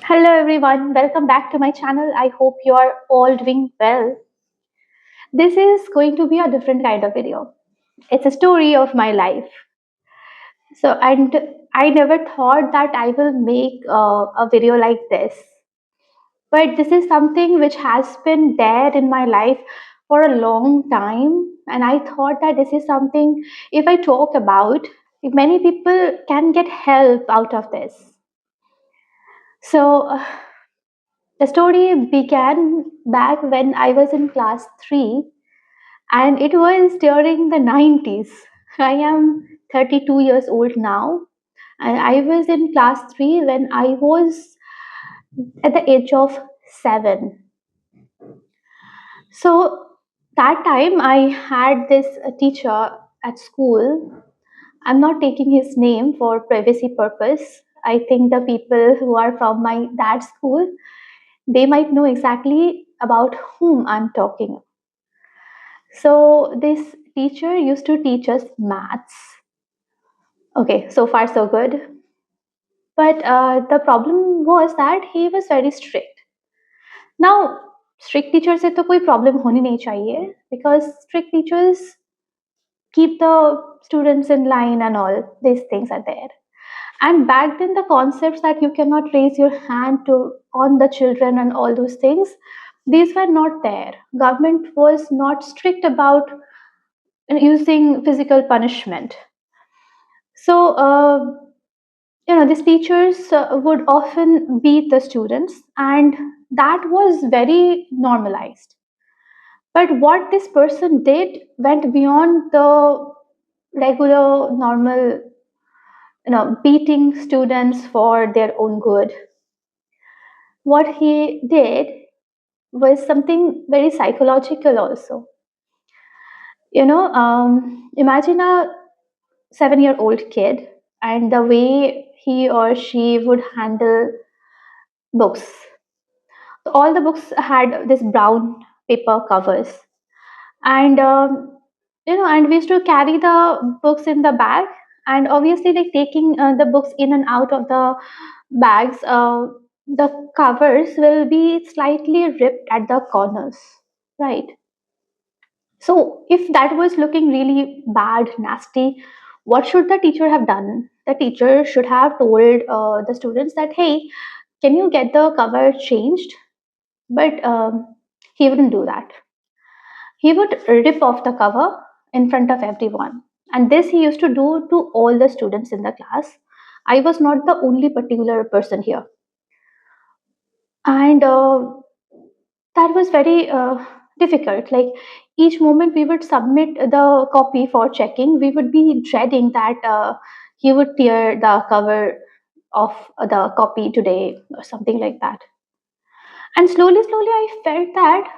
Hello everyone, welcome back to my channel. I hope you are all doing well. This is going to be a different kind of video. It's a story of my life. And I never thought that I will make a video like this. But this is something which has been there in my life for a long time. And I thought that this is something, if I talk about, many people can get help out of this. So, the story began back when I was in class 3, and it was during the 90s. I am 32 years old now, and I was in class 3 when I was at the age of 7. So, that time I had this teacher at school. I'm not taking his name for privacy purpose. I think the people who are from my dad's school, they might know exactly about whom I'm talking. So this teacher used to teach us maths. Okay, so far so good. But the problem was that he was very strict. Now, strict teachers से तो कोई problem होनी नहीं चाहिए because strict teachers keep the students in line and all these things are there. And back then, the concepts that you cannot raise your hand to on the children and all those things, these were not there. Government was not strict about using physical punishment. So, these teachers would often beat the students, and that was very normalized. But what this person did went beyond the regular, normal, beating students for their own good. What he did was something very psychological, also. Imagine a 7-year-old kid and the way he or she would handle books. So all the books had this brown paper covers, and and we used to carry the books in the bag, and obviously, like taking the books in and out of the bags, the covers will be slightly ripped at the corners, right? So if that was looking really bad, nasty, what should the teacher have done? The teacher should have told the students that, hey, can you get the cover changed? But he wouldn't do that. He would rip off the cover in front of everyone. And this he used to do to all the students in the class. I was not the only particular person here. And that was very difficult. Like each moment we would submit the copy for checking, we would be dreading that he would tear the cover of the copy today or something like that. And slowly, slowly, I felt that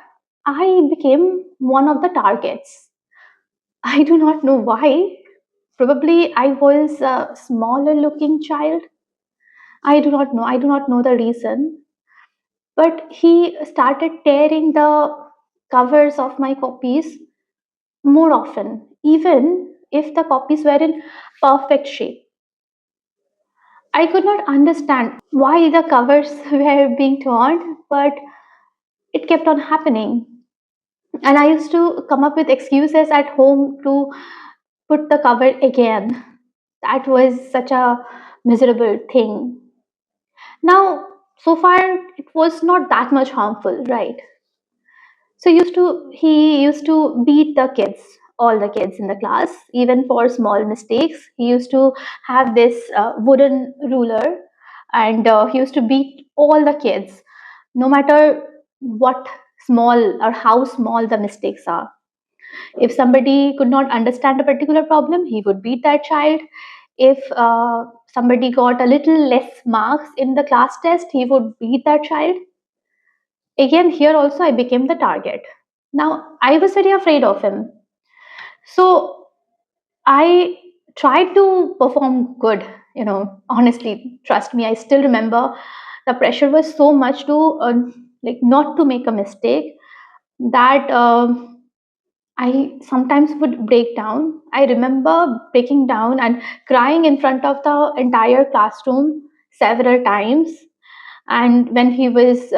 I became one of the targets. I do not know why. Probably I was a smaller looking child. I do not know. I do not know the reason. But he started tearing the covers of my copies more often, even if the copies were in perfect shape. I could not understand why the covers were being torn, but it kept on happening. And I used to come up with excuses at home to put the cover again. That was such a miserable thing. Now, so far, it was not that much harmful, right? So he used to beat the kids, all the kids in the class, even for small mistakes. He used to have this wooden ruler, and he used to beat all the kids, no matter what small or how small the mistakes are. If somebody could not understand a particular problem, he would beat that child. If somebody got a little less marks in the class test, he would beat that child. Again, here also I became the target. Now, I was very afraid of him. So I tried to perform good, honestly, trust me, I still remember the pressure was so much to like not to make a mistake that I sometimes would break down. I remember breaking down and crying in front of the entire classroom several times. And when he was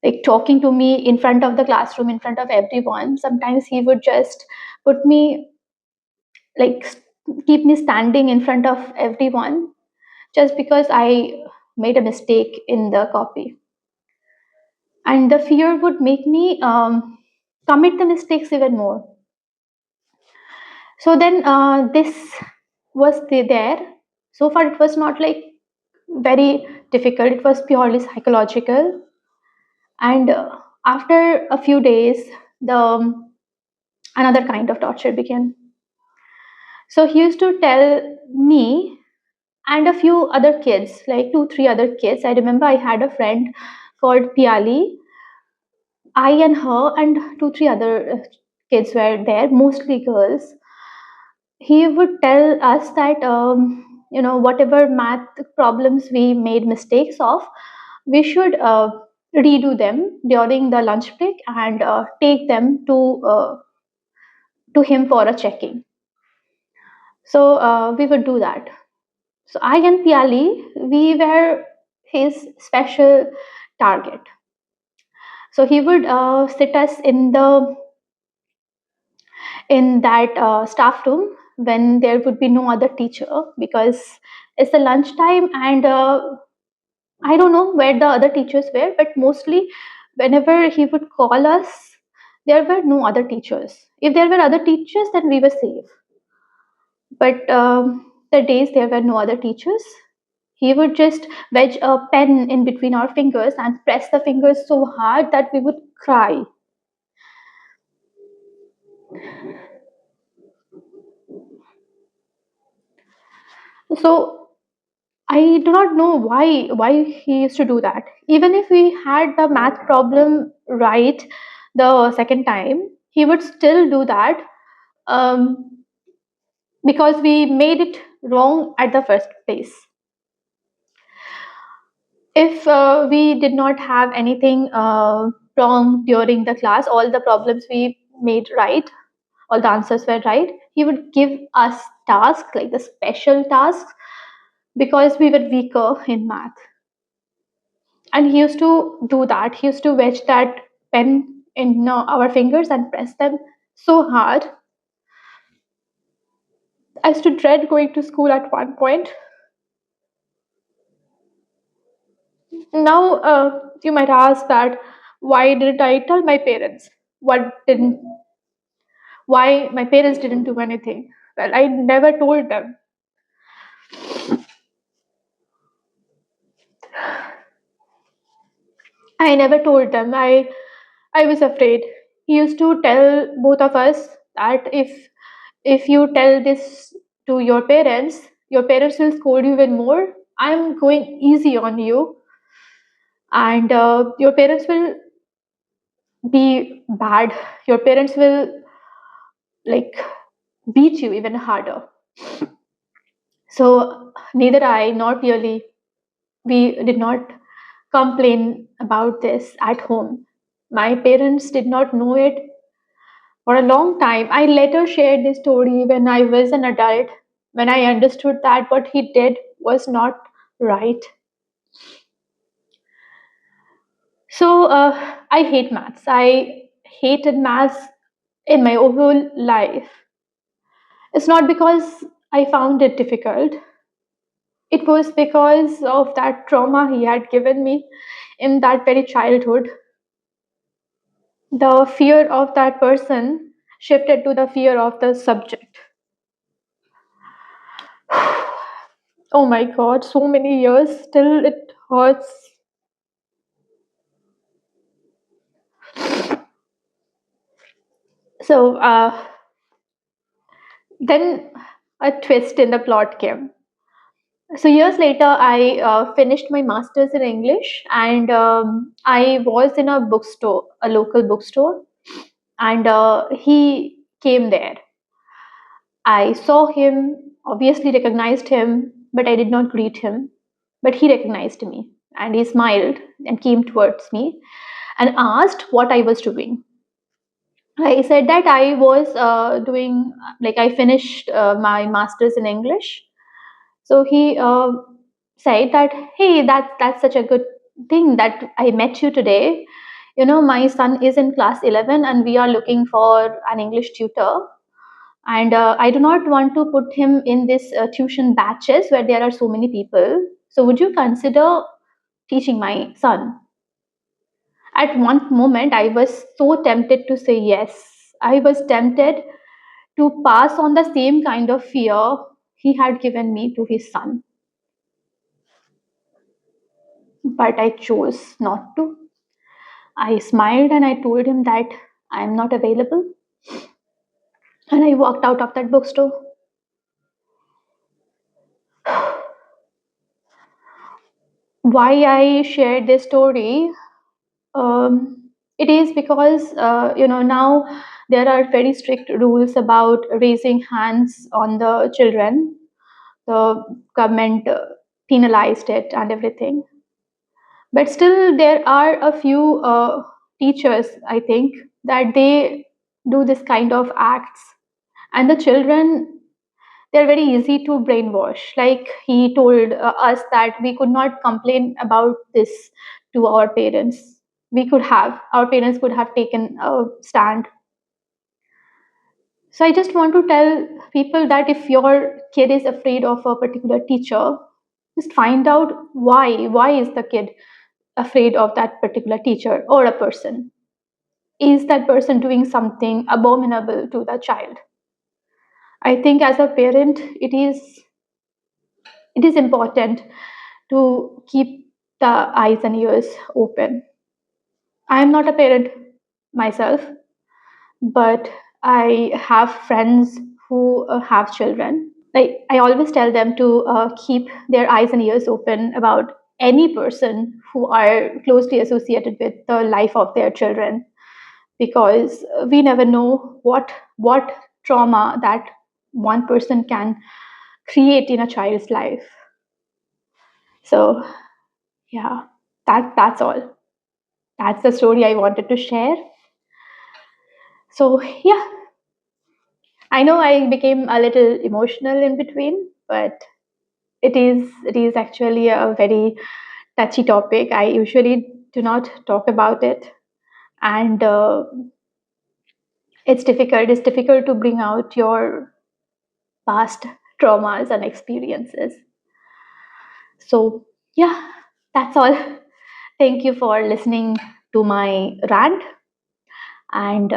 like talking to me in front of the classroom, in front of everyone, sometimes he would just put me like keep me standing in front of everyone just because I made a mistake in the copy. And the fear would make me commit the mistakes even more. So then this was there. So far, it was not like very difficult, it was purely psychological. And after a few days, the another kind of torture began. So he used to tell me and a few other kids, like two, three other kids. I remember I had a friend called Piali. I and her and two, three other kids were there, mostly girls. He would tell us that, whatever math problems we made mistakes of, we should redo them during the lunch break and take them to him for a checking. So we would do that. So I and Piali, we were his special target. So he would sit us in that staff room when there would be no other teacher, because it's the lunchtime, and I don't know where the other teachers were, but mostly whenever he would call us, there were no other teachers. If there were other teachers, then we were safe. But the days there were no other teachers, he would just wedge a pen in between our fingers and press the fingers so hard that we would cry. So I do not know why he used to do that. Even if we had the math problem right the second time, he would still do that, um, because we made it wrong at the first place. If we did not have anything wrong during the class, all the problems we made right, all the answers were right, he would give us tasks, like the special tasks, because we were weaker in math. And he used to do that. He used to wedge that pen in our fingers and press them so hard. I used to dread going to school at one point. Now, you might ask that why didn't I tell my parents? What didn't Why my parents didn't do anything? Well, I never told them. I never told them. I was afraid. He used to tell both of us that if you tell this to your parents will scold you even more. I'm going easy on you, and your parents will be bad. Your parents will like beat you even harder. So neither I nor really we did not complain about this at home. My parents did not know it for a long time. I later shared this story when I was an adult, when I understood that what he did was not right. So I hate maths. I hated maths in my whole life. It's not because I found it difficult. It was because of that trauma he had given me in that very childhood. The fear of that person shifted to the fear of the subject. Oh my god, so many years, still it hurts. So then a twist in the plot came. So years later, I finished my master's in English, and I was in a bookstore, a local bookstore, and he came there. I saw him, obviously recognized him, but I did not greet him. But he recognized me, and he smiled and came towards me and asked what I was doing. I said that I was doing, like, I finished my master's in English. So he said that, hey, that's such a good thing that I met you today. My son is in class 11 and we are looking for an English tutor, and I do not want to put him in this tuition batches where there are so many people. So would you consider teaching my son? At one moment I was so tempted to say yes. I was tempted to pass on the same kind of fear he had given me to his son, but I chose not to. I smiled and I told him that I am not available, and I walked out of that bookstore. Why I shared this story? It is because now there are very strict rules about raising hands on the children. The government penalized it and everything, but still there are a few teachers, I think, that they do this kind of acts, and the children, they're very easy to brainwash. Like he told us that we could not complain about this to our parents. Our parents could have taken a stand. So I just want to tell people that if your kid is afraid of a particular teacher, just find out why is the kid afraid of that particular teacher or a person. Is that person doing something abominable to the child? I think as a parent, it is important to keep the eyes and ears open. I am not a parent myself, but I have friends who have children. Like I always tell them to keep their eyes and ears open about any person who are closely associated with the life of their children, because we never know what trauma that one person can create in a child's life. So yeah, that's all. That's the story I wanted to share. So yeah, I know I became a little emotional in between, but it is actually a very touchy topic. I usually do not talk about it, and it's difficult to bring out your past traumas and experiences. So yeah, that's all. Thank you for listening to my rant, and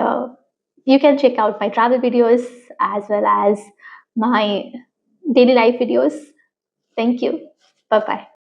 you can check out my travel videos as well as my daily life videos. Thank you. Bye bye.